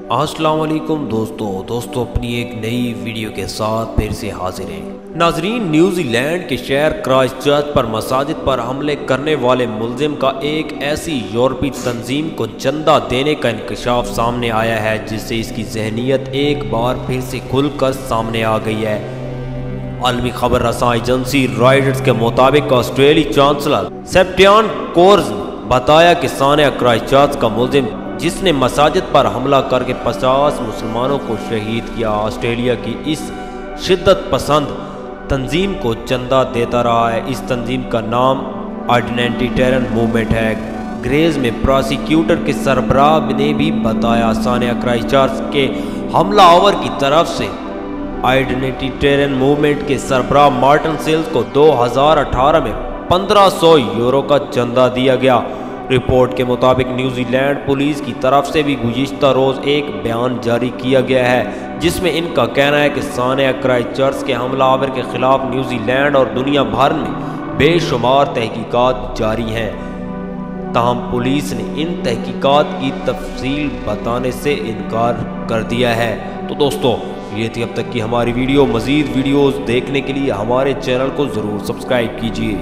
السلام علیکم دوستو اپنی ایک نئی ویڈیو کے ساتھ پھر سے حاضر ہیں۔ ناظرین، نیوزی لینڈ کے شہر کرائسٹ چرچ پر مساجد پر حملے کرنے والے ملزم کا ایک ایسی یورپی تنظیم کو چندہ دینے کا انکشاف سامنے آیا ہے جس سے اس کی ذہنیت ایک بار پھر سے کھل کر سامنے آ گئی ہے۔ عالمی خبر رساں ایجنسی رائٹرز کے مطابق آسٹریلی چانسلر سیباسٹین کورز نے بتایا کہ سانحہ کرائسٹ چرچ کا ملزم جس نے مساجد پر حملہ کر کے 50 مسلمانوں کو شہید کیا، آسٹریلیا کی اس شدت پسند تنظیم کو چندہ دیتا رہا ہے۔ اس تنظیم کا نام آئیڈینٹیٹیرین موومنٹ ہے۔ گریز میں پراسیکیوٹر کے سربراہ نے بھی بتایا سانحہ کرائسٹ چرچ کے حملہ آور کی طرف سے آئیڈینٹیٹیرین موومنٹ کے سربراہ مارٹن سیلز کو 2018 میں 1500 یورو کا چندہ دیا گیا۔ رپورٹ کے مطابق نیوزی لینڈ پولیس کی طرف سے بھی گزشتہ روز ایک بیان جاری کیا گیا ہے جس میں ان کا کہنا ہے کہ سانحہ کرائسٹ چرچ کے حملہ آور کے خلاف نیوزی لینڈ اور دنیا بھر میں بے شمار تحقیقات جاری ہیں، تاہم پولیس نے ان تحقیقات کی تفصیل بتانے سے انکار کر دیا ہے۔ تو دوستو، یہ تھی اب تک کی ہماری ویڈیو۔ مزید ویڈیوز دیکھنے کے لیے ہمارے چینل کو ضرور سبسکرائب کیجیے۔